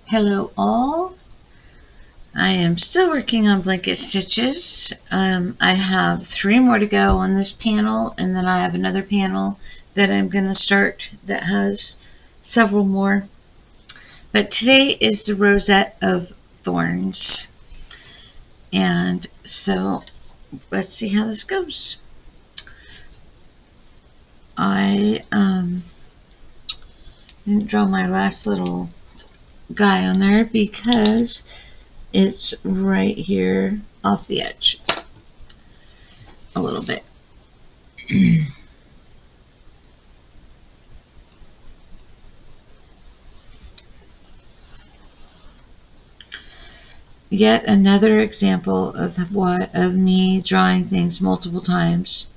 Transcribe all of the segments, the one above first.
Hello all. I am still working on blanket stitches. I have 3 more to go on this panel, and then I have another panel that I'm going to start that has several more. But today is the Rosette of Thorns. And so let's see how this goes. I didn't draw my last little guy on there because it's right here off the edge a little bit. Yet another example of me drawing things multiple times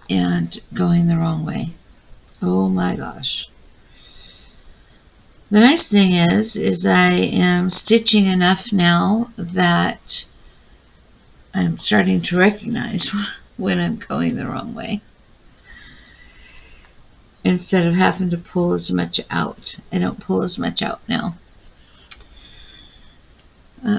and going the wrong way. Oh my gosh. The nice thing is I am stitching enough now that I'm starting to recognize when I'm going the wrong way, instead of having to pull as much out. I don't pull as much out now.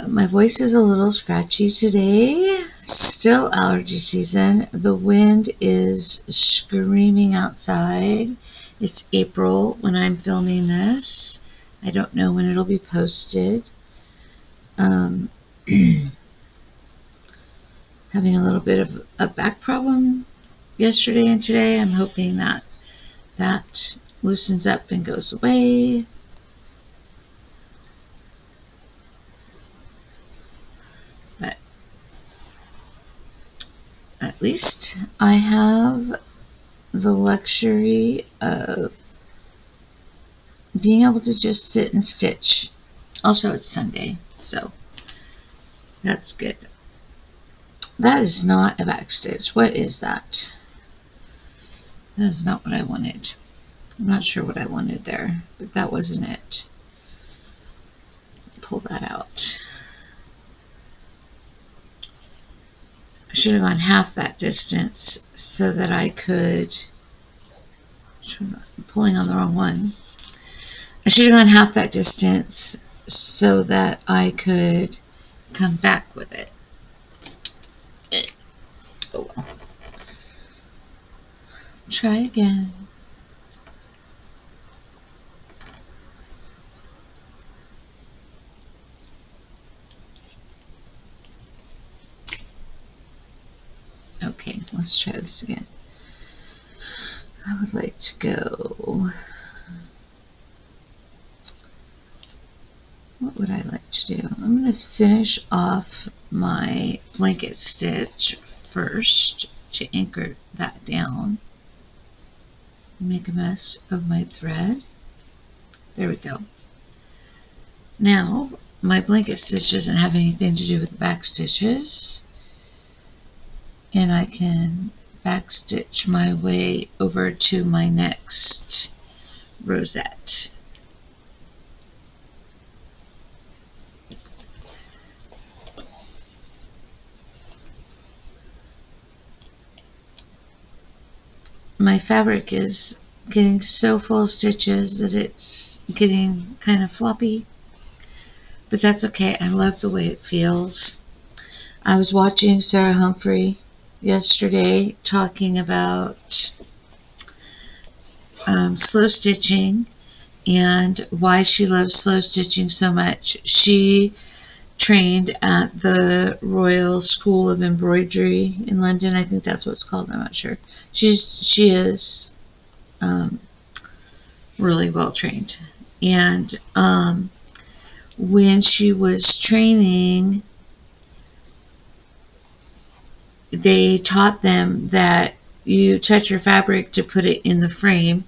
My voice is a little scratchy today. Still allergy season. The wind is screaming outside. It's April when I'm filming this. I don't know when it'll be posted. Having a little bit of a back problem yesterday and today. I'm hoping that that loosens up and goes away. But at least I have the luxury of being able to just sit and stitch. Also, it's Sunday, so that's good. That is not a back stitch. What is that? That is not what I wanted. I'm not sure what I wanted there, but that wasn't it. Pull that out. I should have gone half that distance so that I could, I'm pulling on the wrong one. I should have gone half that distance so that I could come back with it. Oh well. Try again. Okay, let's try this again. I would like to go. What would I like to do? I'm going to finish off my blanket stitch first to anchor that down. Make a mess of my thread. There we go. Now, my blanket stitch doesn't have anything to do with the back stitches, and I can back stitch my way over to my next rosette. My fabric is getting so full of stitches that it's getting kind of floppy, but that's okay. I love the way it feels. I was watching Sarah Humphrey yesterday talking about slow stitching and why she loves slow stitching so much. She trained at the Royal School of Embroidery in London. I think that's what it's called. I'm not sure. She is really well trained. And when she was training, they taught them that you touch your fabric to put it in the frame,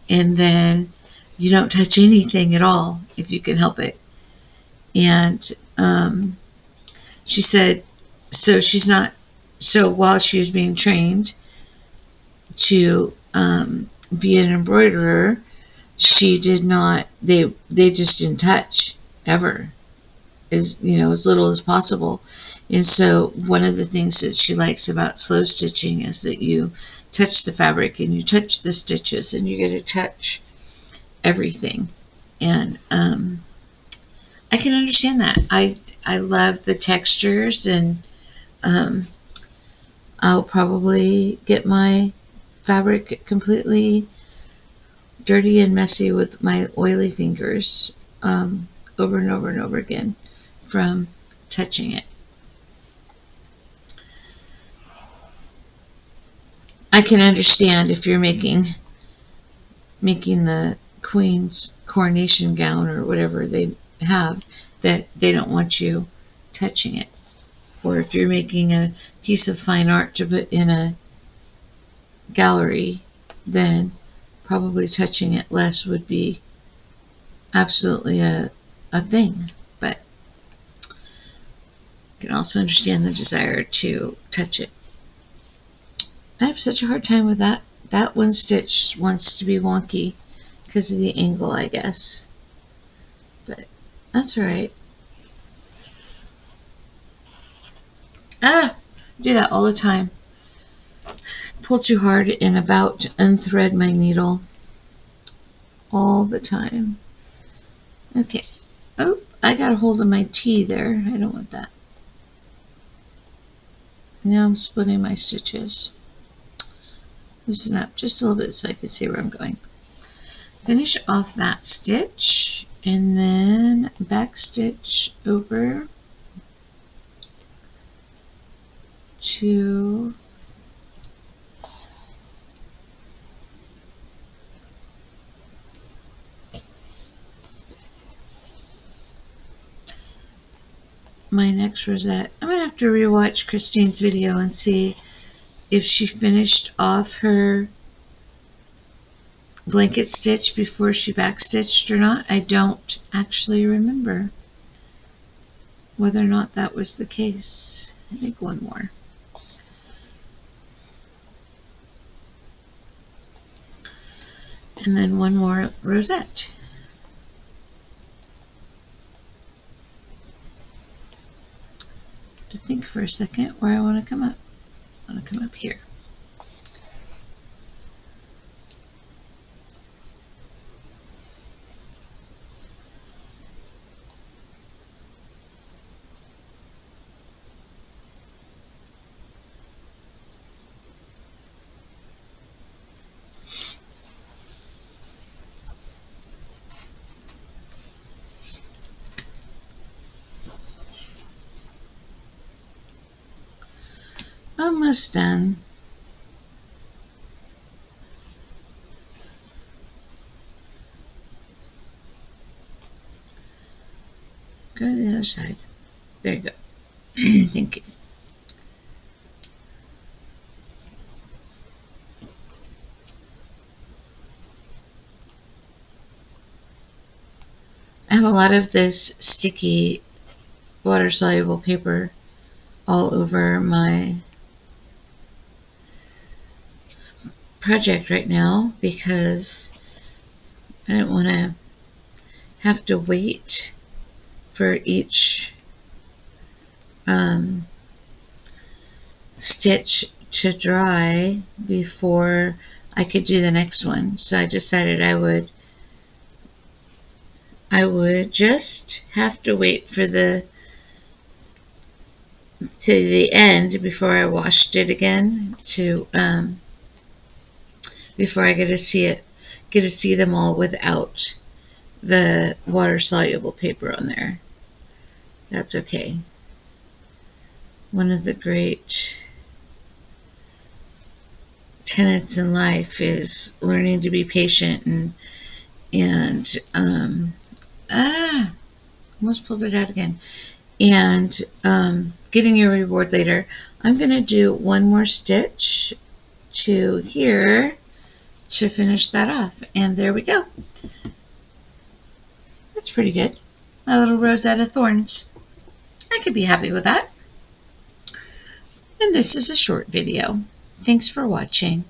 and then you don't touch anything at all if you can help it. And she said, so while she was being trained to be an embroiderer, she did not, they just didn't touch ever. as as little as possible. And so one of the things that she likes about slow stitching is that you touch the fabric and you touch the stitches and you get to touch everything. And I can understand that. I love the textures, and I'll probably get my fabric completely dirty and messy with my oily fingers over and over and over again from touching it. I can understand if you're making the Queen's coronation gown or whatever they have, that they don't want you touching it. Or if you're making a piece of fine art to put in a gallery, then probably touching it less would be absolutely a thing. But I can also understand the desire to touch it. I have such a hard time with that. That one stitch wants to be wonky because of the angle, I guess. But that's alright. I do that all the time. Pull too hard and about to unthread my needle all the time. Okay. Oh, I got a hold of my T there. I don't want that. Now I'm splitting my stitches. Loosen up just a little bit so I can see where I'm going. Finish off that stitch and then back stitch over to my next rosette. I'm going to have to rewatch Christine's video and see if she finished off her blanket stitch before she backstitched or not. I don't actually remember whether or not that was the case. I think one more. And then one more rosette. To think for a second where I want to come up. I want to come up here. Almost done. Go to the other side. There you go. Thank you. I have a lot of this sticky water-soluble paper all over my project right now because I didn't want to have to wait for each stitch to dry before I could do the next one. So I decided I would just have to wait for to the end before I washed it again to before I get to see them all without the water-soluble paper on there. That's okay. One of the great tenets in life is learning to be patient and almost pulled it out again. And getting your reward later. I'm going to do one more stitch to here to finish that off. And there we go. That's pretty good. My little Rosette of Thorns. I could be happy with that. And this is a short video. Thanks for watching.